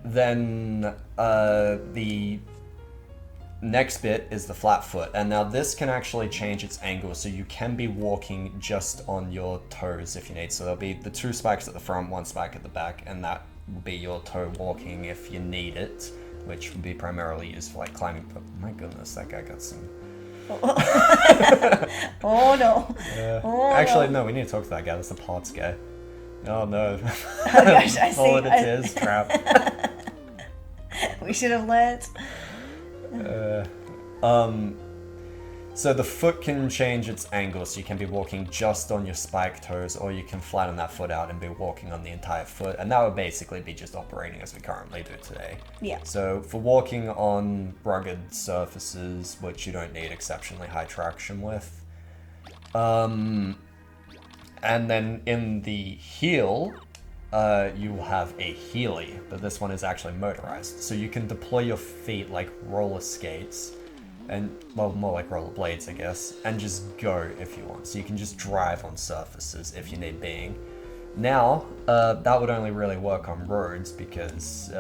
B: Then the next bit is the flat foot, and now this can actually change its angle, so you can be walking just on your toes if you need. So there'll be the two spikes at the front, one spike at the back, and that will be your toe walking if you need it, which would be primarily used for like climbing. But my goodness, that guy got some...
A: Oh no.
B: Actually, no, we need to talk to that guy. That's the parts guy. Oh no.
A: Oh gosh, I see.
B: All it is crap.
A: We should have learnt.
B: So the foot can change its angle, so you can be walking just on your spike toes, or you can flatten that foot out and be walking on the entire foot, and that would basically be just operating as we currently do today.
A: Yeah.
B: So for walking on rugged surfaces, which you don't need exceptionally high traction with, and then in the heel, you will have a Heely, but this one is actually motorized. So you can deploy your feet like roller skates, and, well, more like roller blades, I guess, and just go if you want. So you can just drive on surfaces if you need being. Now, that would only really work on roads because,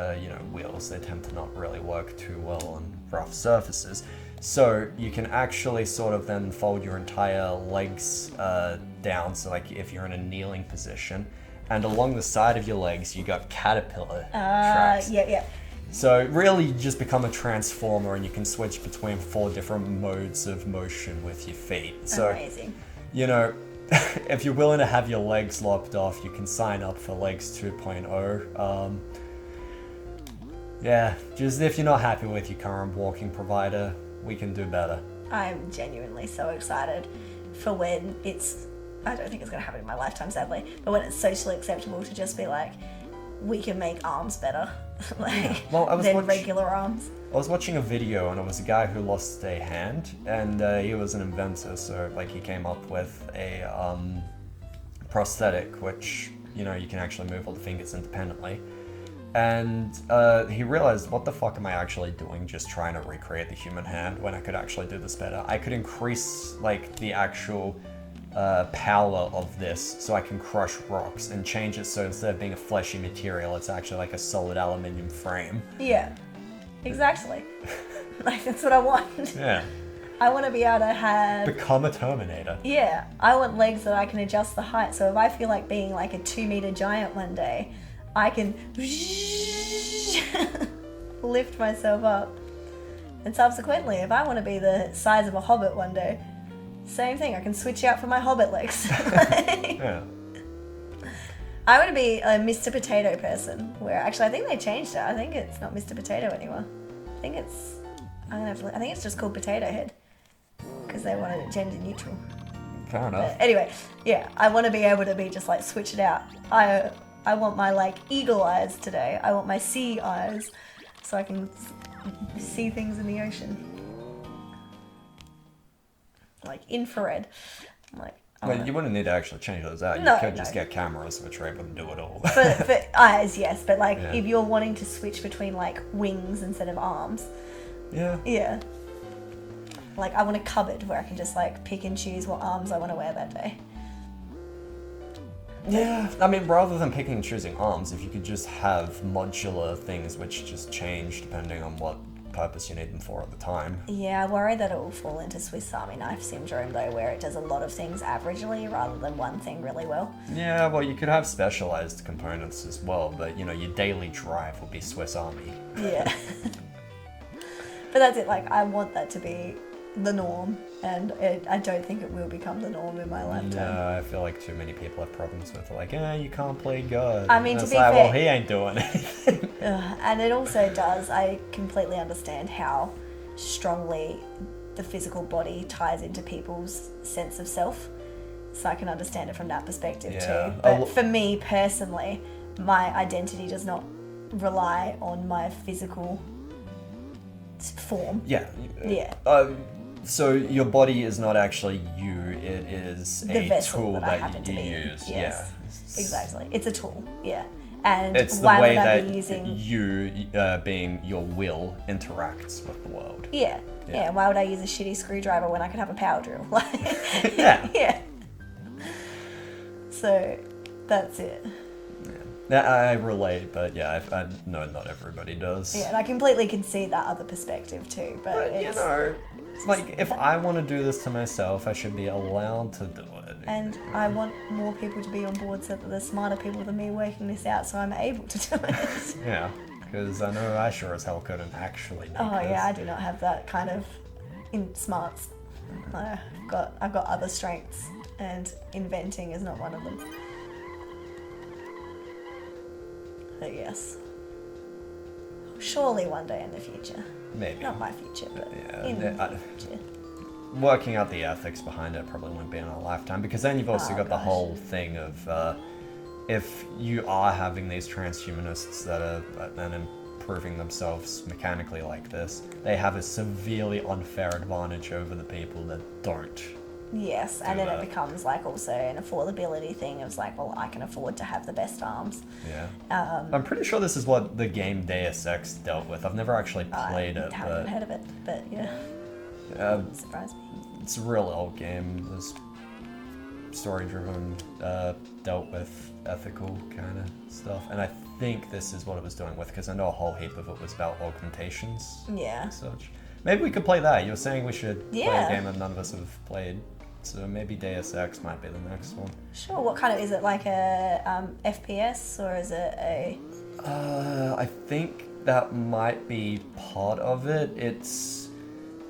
B: wheels, they tend to not really work too well on rough surfaces. So you can actually sort of then fold your entire legs down, so like if you're in a kneeling position, and along the side of your legs, you got caterpillar tracks.
A: Yeah.
B: So really, you just become a transformer, and you can switch between 4 different modes of motion with your feet. So,
A: amazing.
B: If you're willing to have your legs lopped off, you can sign up for Legs 2.0. Yeah, just if you're not happy with your current walking provider, we can do better.
A: I'm genuinely so excited for when it's... I don't think it's going to happen in my lifetime, sadly, but when it's socially acceptable to just be like, we can make arms better than regular arms.
B: I was watching a video, and it was a guy who lost a hand, and he was an inventor, so like he came up with a prosthetic which, you can actually move all the fingers independently. And he realized, what the fuck am I actually doing just trying to recreate the human hand when I could actually do this better? I could increase, like, the actual power of this so I can crush rocks and change it so instead of being a fleshy material, it's actually like a solid aluminium frame.
A: Yeah, exactly. Like, that's what I want.
B: Yeah.
A: I want to be able to have...
B: Become a Terminator.
A: Yeah, I want legs that I can adjust the height. So if I feel like being like a 2-meter giant one day, I can lift myself up. And subsequently, if I want to be the size of a hobbit one day, same thing. I can switch out for my hobbit legs.
B: Yeah.
A: I want to be a Mr. Potato person. Where actually, I think they changed it. I think it's not Mr. Potato anymore. I think it's. I think it's just called Potato Head because they wanted it gender neutral.
B: Fair enough.
A: But anyway, yeah, I want to be able to be just like switch it out. I want my like eagle eyes today. I want my sea eyes, so I can see things in the ocean, like infrared. I'm like,
B: Well, you wouldn't need to actually change those out.
A: No,
B: You could
A: no.
B: just get cameras which are able to do it all.
A: for eyes, yes, but like
B: Yeah.
A: if you're wanting to switch between like wings instead of arms,
B: Yeah.
A: yeah. Like I want a cupboard where I can just like pick and choose what arms I want to wear that day.
B: Yeah. I mean, rather than picking and choosing arms, if you could just have modular things which just change depending on what purpose you need them for at the time.
A: Yeah, I worry that it will fall into Swiss Army knife syndrome though, where it does a lot of things averagely rather than one thing really well.
B: Yeah, well, you could have specialized components as well, but, you know, your daily drive will be Swiss Army.
A: Yeah. But that's it, like I want that to be the norm, and I don't think it will become the norm in my lifetime.
B: No, I feel like too many people have problems with like, you can't play God.
A: I mean,
B: And
A: to
B: it's
A: be
B: like,
A: fair-
B: well, he ain't doing anything.
A: And it also does, I completely understand how strongly the physical body ties into people's sense of self. So I can understand it from that perspective
B: Yeah.
A: too. But for me personally, my identity does not rely on my physical form.
B: Yeah.
A: Yeah.
B: So your body is not actually you, it is
A: The
B: a
A: vessel
B: tool
A: that I
B: that
A: happen to
B: you
A: be.
B: use.
A: Yes.
B: Yeah.
A: Exactly. It's a tool. Yeah. And
B: It's the
A: why
B: way
A: would I
B: that
A: be using...
B: you, being your will, interacts with the world.
A: Yeah.
B: Yeah.
A: Yeah. Why would I use a shitty screwdriver when I could have a power drill? Like,
B: Yeah.
A: yeah. So that's it.
B: Yeah, I relate, but yeah, I know not everybody does.
A: Yeah, and I completely can see that other perspective too. But
B: But you
A: it's,
B: know, like if I want to do this to myself, I should be allowed to do it.
A: and I want more people to be on board so that there's smarter people than me working this out, so I'm able to do it.
B: Yeah, because I know I sure as hell couldn't actually make
A: Oh
B: this.
A: yeah, I do not have that kind of in smarts. I've got other strengths, and inventing is not one of them. But yes, surely one day in the future.
B: Maybe.
A: Not my future, but
B: Yeah,
A: in
B: I-
A: the future.
B: Working out the ethics behind it probably won't be in our lifetime, because then you've also
A: Oh,
B: got the
A: gosh.
B: whole thing of if you are having these transhumanists that are then improving themselves mechanically like this, they have a severely unfair advantage over the people that don't.
A: Yes, and
B: do
A: then it
B: that.
A: becomes like also an affordability thing. It's like, well, I can afford to have the best arms.
B: Yeah. I'm pretty sure this is what the game Deus Ex dealt with. I've never actually played
A: I
B: it,
A: haven't
B: but
A: heard of it, but yeah, surprised me.
B: it's a real old game. There's story-driven, dealt with ethical kind of stuff, and I think this is what it was doing with, because I know a whole heap of it was about augmentations
A: Yeah.
B: and such. Maybe we could play that. You were saying we should play
A: Yeah.
B: a game that none of us have played, so maybe Deus Ex might be the next one.
A: Sure. What kind of is it? Like a FPS or is it a?
B: I think that might be part of it. It's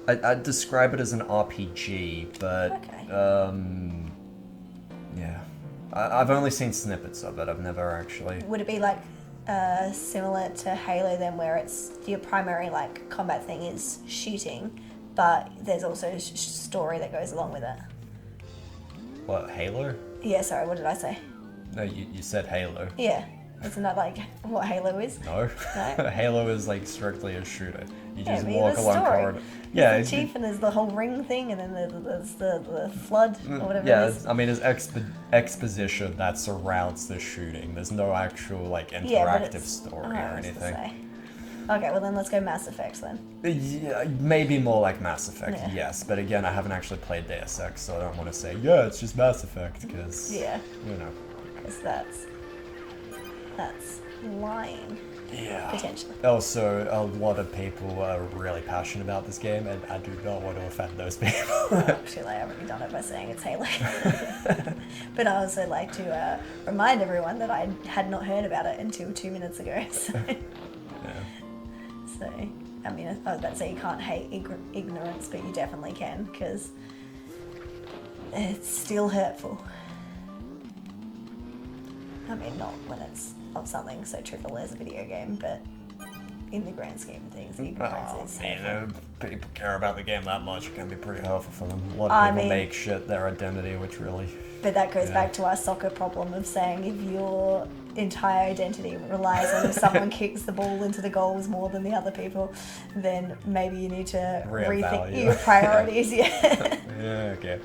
B: I'd describe it as an RPG, but
A: Okay.
B: yeah, I've only seen snippets of it. I've never actually.
A: Would it be like similar to Halo then, where it's your primary like combat thing is shooting, but there's also story that goes along with it?
B: What, Halo?
A: Yeah. Sorry. What did I say?
B: No, you said Halo.
A: Yeah. Isn't that like what Halo is?
B: No.
A: No?
B: Halo is like strictly a shooter. You
A: Yeah,
B: just
A: but
B: walk
A: there's
B: along
A: story.
B: corridor. Yeah,
A: There's the chief and there's the whole ring thing, and then there's the flood or whatever
B: yeah,
A: it is.
B: I mean, there's exposition that surrounds the shooting. There's no actual like
A: Yeah, but
B: interactive
A: it's
B: story
A: oh,
B: or
A: I was gonna
B: anything.
A: say. Okay, well then let's go Mass Effect then.
B: Yeah, maybe more like Mass Effect,
A: Yeah.
B: yes. But again, I haven't actually played Deus Ex, so I don't want to say, yeah, it's just Mass Effect, because,
A: Yeah,
B: you know.
A: because that's lying
B: Yeah.
A: potentially.
B: Also, a lot of people are really passionate about this game, and I do not want to offend those people.
A: Actually, I've already done it by saying it's Halo. But I also like to remind everyone that I had not heard about it until 2 minutes ago. So,
B: Yeah.
A: so I mean, I was about to say you can't hate ignorance, but you definitely can, because it's still hurtful. I mean, not when it's of something so trivial as a video game, but in the grand scheme of things, ignorance is hurtful.
B: People care about the game that much, it can be pretty hurtful for them. A lot
A: I
B: of people
A: mean-
B: make shit their identity, which really...
A: But that goes
B: Yeah.
A: back to our soccer problem of saying if your entire identity relies on if someone kicks the ball into the goals more than the other people, then maybe you need to rethink
B: Reevaluate.
A: your priorities. Yeah.
B: Yeah, okay.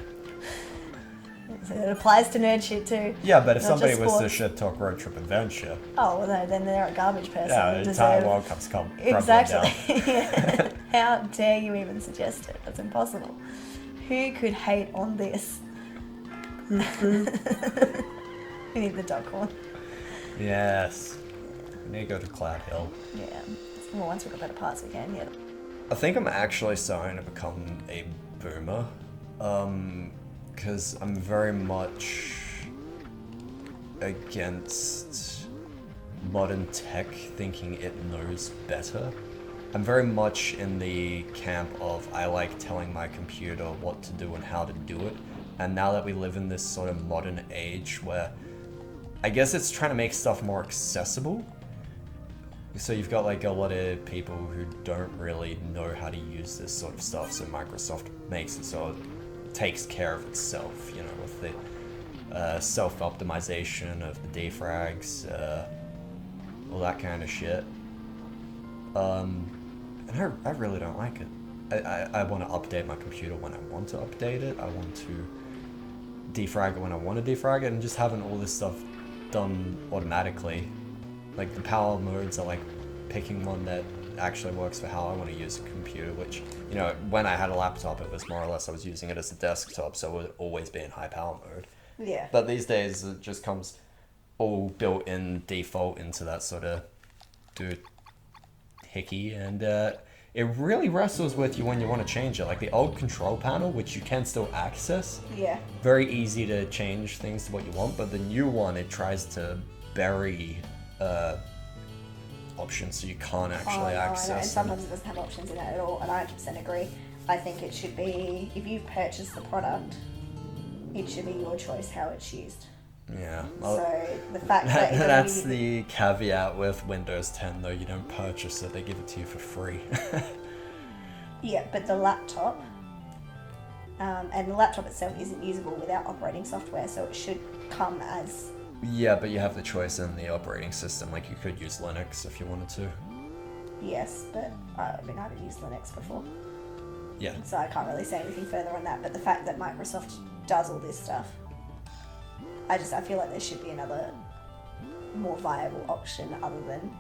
A: So it applies to nerd shit too.
B: Yeah, but if
A: Not
B: somebody
A: just
B: was to
A: sports.
B: shit talk Road Trip Adventure,
A: Oh, well, no, then they're a garbage person.
B: yeah,
A: who
B: the entire
A: deserve-
B: World Cup's come
A: Exactly. Yeah. How dare you even suggest it? That's impossible. Who could hate on this? We need the dog horn.
B: Yes. We need to go to Cloud Hill.
A: Yeah. Well, once we've got better parts, we can. Yeah.
B: I think I'm actually starting to become a boomer. Because I'm very much against modern tech thinking it knows better. I'm very much in the camp of I like telling my computer what to do and how to do it. And now that we live in this sort of modern age where I guess it's trying to make stuff more accessible. So you've got like a lot of people who don't really know how to use this sort of stuff, so Microsoft makes it so it takes care of itself, you know, with the self-optimization of the defrags, all that kind of shit. And I really don't like it. I want to update my computer when I want to update it. I want to defrag it when I want to defrag it, and just having all this stuff done automatically. Like the power modes are like picking one that actually works for how I want to use a computer, which, you know, when I had a laptop, it was more or less I was using it as a desktop, so it would always be in high power mode.
A: Yeah.
B: But these days it just comes all built in default into that sort of hickey, and it really wrestles with you when you want to change it. Like the old control panel, which you can still access,
A: Yeah.
B: very easy to change things to what you want, but the new one, it tries to bury options so you can't actually
A: I know, and
B: access them.
A: sometimes it doesn't have options in it at all, and I 100% agree. I think it should be, if you've purchased the product, it should be your choice how it's used.
B: Yeah.
A: So the fact that
B: That's the caveat with Windows 10 though, you don't purchase it, they give it to you for free.
A: Yeah, but the laptop, and the laptop itself isn't usable without operating software, so it should come as...
B: Yeah, but you have the choice in the operating system, like you could use Linux if you wanted to.
A: Yes, but I mean, I haven't used Linux before,
B: Yeah.
A: so I can't really say anything further on that, but the fact that Microsoft does all this stuff, I feel like there should be another more viable option other than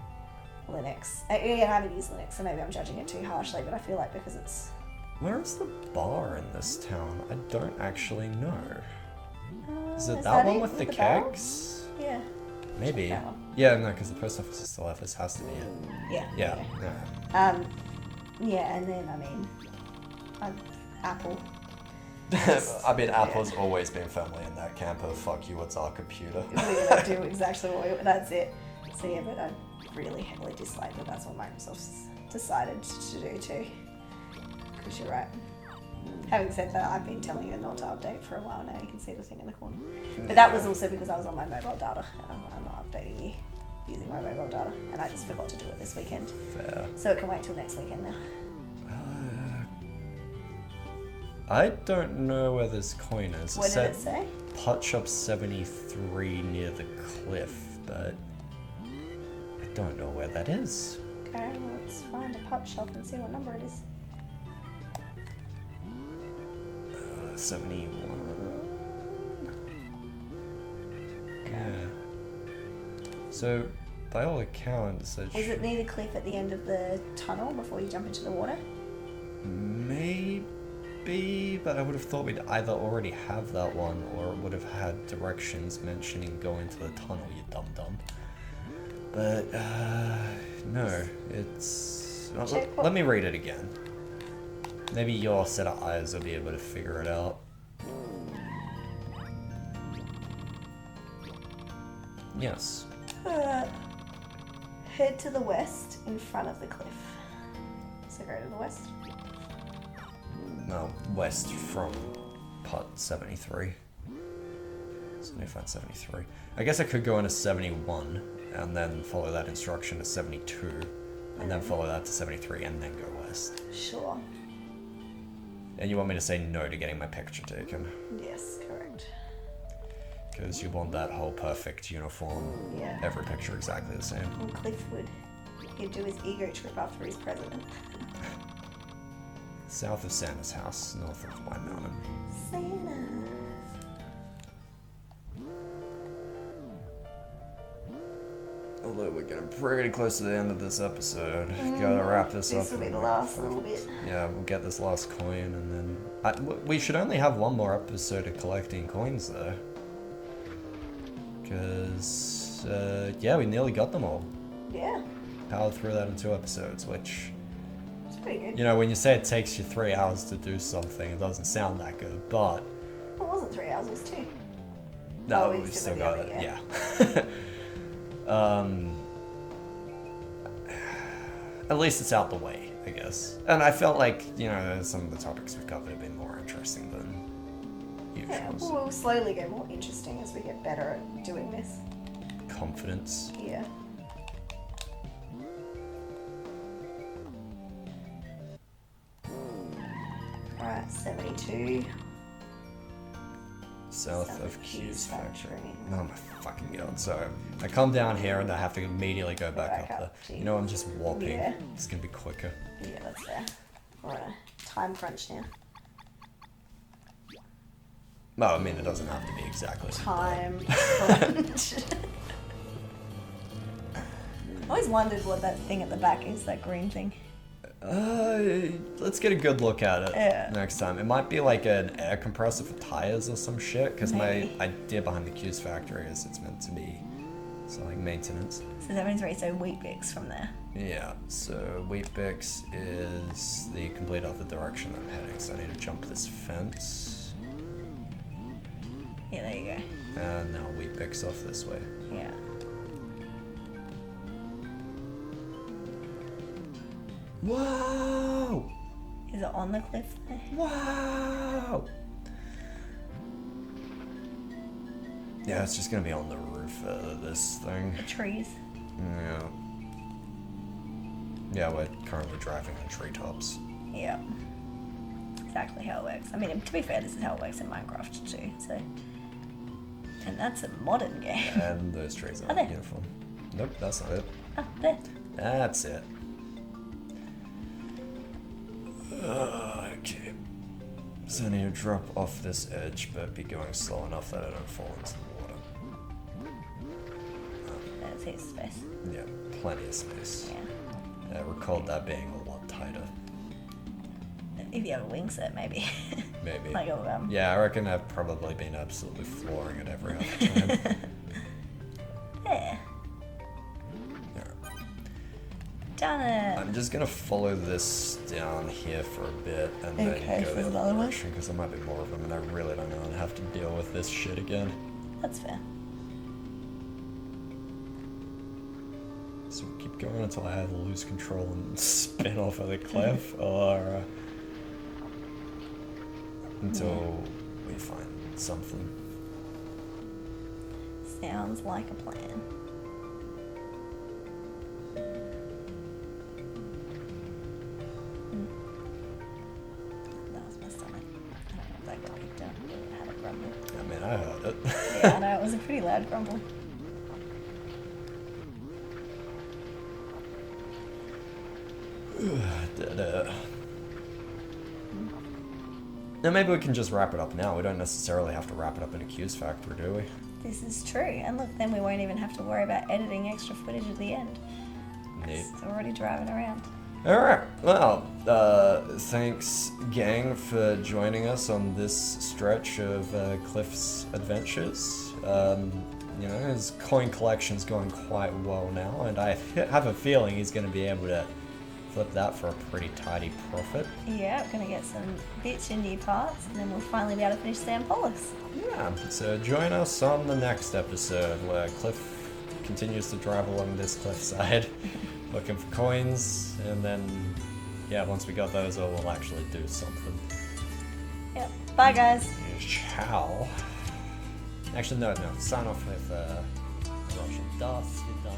A: Linux. Again, I haven't used Linux, so maybe I'm judging it too harshly, but I feel like because it's...
B: Where's the bar in this town? I don't actually know. Is it
A: is
B: that
A: that
B: one
A: it
B: with the
A: with the barrel?
B: kegs?
A: Yeah.
B: Maybe.
A: That one.
B: Yeah, no, because the post office is still left. This has to be it.
A: Yeah.
B: Yeah.
A: okay.
B: Yeah.
A: Yeah, and then, I mean, Apple.
B: I mean, Apple's always been firmly in that camp of fuck you, it's our computer.
A: We're gonna do exactly what we... That's it. So yeah, but I really heavily dislike that that's what Microsoft's decided to do too. Because you're right. Having said that, I've been telling you not to update for a while now. You can see the thing in the corner. But that was also because I was on my mobile data. I'm not updating you using my mobile data. And I just forgot to do it this weekend.
B: Fair.
A: So it can wait till next weekend now.
B: I don't know where this coin is.
A: What did it say?
B: Pot Shop 73 near the cliff, but don't know where that is.
A: Okay, let's find a pup shop and see what number it is.
B: 71.
A: Okay.
B: Yeah. So, by all accounts, it
A: Is it near the cliff at the end of the tunnel before you jump into the water?
B: maybe, but I would have thought we'd either already have that one or it would have had directions mentioning go into the tunnel, you dum-dum. But, no, it's... let me read it again. Maybe your set of eyes will be able to figure it out. Yes.
A: Head to the west in front of the cliff. So go to the west.
B: No, west from part 73. 75, 73. I guess I could go into 71 and then follow that instruction to 72 and then follow that to 73 and then go west.
A: Sure.
B: And you want me to say no to getting my picture taken?
A: Yes, correct.
B: Because you want that whole perfect uniform,
A: Yeah.
B: every picture exactly the same.
A: And Cliff he'd do his ego trip after he's president.
B: South of Santa's house, north of White Mountain.
A: Santa.
B: Although we're getting pretty close to the end of this episode. Gotta wrap this up.
A: This will be the last little bit.
B: Yeah, we'll get this last coin and then... we should only have one more episode of collecting coins though. Because, yeah, we nearly got them all.
A: Yeah,
B: Powered through that in 2 episodes, which,
A: it's pretty good.
B: you know, when you say it takes you 3 hours to do something, it doesn't sound that good, but...
A: It wasn't 3 hours, it was 2.
B: No,
A: Oh,
B: we
A: we
B: still
A: still
B: got
A: got
B: it,
A: the
B: yeah.
A: other,
B: At least it's out the way, I guess. And I felt like, you know, some of the topics we've covered have been more interesting than usual.
A: Yeah, we'll slowly get more interesting as we get better at doing this.
B: Confidence.
A: Yeah. Alright, 72.
B: South of Q's factory. Oh my fucking god, so I come down here and I have to immediately go back up there. You know, I'm just warping.
A: Yeah.
B: It's gonna be quicker.
A: Yeah, that's fair. Alright, time crunch now.
B: Well, I mean, it doesn't have to be exactly.
A: Time crunch. I always wondered what that thing at the back is, that green thing.
B: Let's get a good look at it
A: Yeah.
B: next time. It might be like an air compressor for tires or some shit, because my
A: Maybe.
B: idea behind the Q's factory is it's meant to be something maintenance.
A: So that means so Wheat Bix from there.
B: Yeah, so Wheatbix is the complete other direction I'm heading, so I need to jump this fence.
A: Yeah, there you go.
B: And now Wheatbix off this way.
A: Yeah.
B: Whoa!
A: Is it on the cliff there?
B: Wow! Yeah, it's just gonna be on the roof of this thing.
A: The trees.
B: Yeah. Yeah, we're currently driving on treetops.
A: Yeah. Exactly how it works. I mean, to be fair, this is how it works in Minecraft too, so. And that's a modern game.
B: And those trees
A: Are
B: aren't
A: they?
B: beautiful. Nope, that's not it.
A: Ah, there.
B: That's it. Okay. So I need to drop off this edge, but be going slow enough that I don't fall into the water.
A: There's his space.
B: Yeah, plenty of space.
A: Yeah.
B: I recalled that being a lot tighter.
A: If you have a wing set, maybe.
B: Maybe.
A: Like a,
B: Yeah, I reckon I've probably been absolutely flooring it every other time.
A: Yeah.
B: Yeah.
A: Done it.
B: I'm just gonna follow this down here for a bit and
A: Okay,
B: then go
A: for
B: the
A: another
B: other
A: one?
B: direction because there might be more of them and I really don't want to have to deal with this shit again.
A: That's fair.
B: So we'll keep going until I either lose control and spin off of the cliff or until we find something.
A: Sounds like a plan. That was my stomach. I don't know if that creaked up or had a grumble.
B: I mean, I heard it.
A: Yeah, I know, it was a pretty loud grumble.
B: Now maybe we can just wrap it up now. We don't necessarily have to wrap it up in a Q's Factor, do we?
A: This is true. And look, then we won't even have to worry about editing extra footage at the end.
B: Neat.
A: It's already driving around.
B: Alright, well, thanks, gang, for joining us on this stretch of Cliff's adventures. You know, his coin collection's going quite well now, and I have a feeling he's going to be able to flip that for a pretty tidy profit.
A: Yeah, we're going to get some bits and new parts, and then we'll finally be able to finish Sam Polis.
B: Yeah, so join us on the next episode where Cliff continues to drive along this cliffside looking for coins, and then, yeah, once we got those, we'll actually do something.
A: Yep. Bye, guys.
B: Ciao. Actually, no. Sign off with Russian dust. You're done.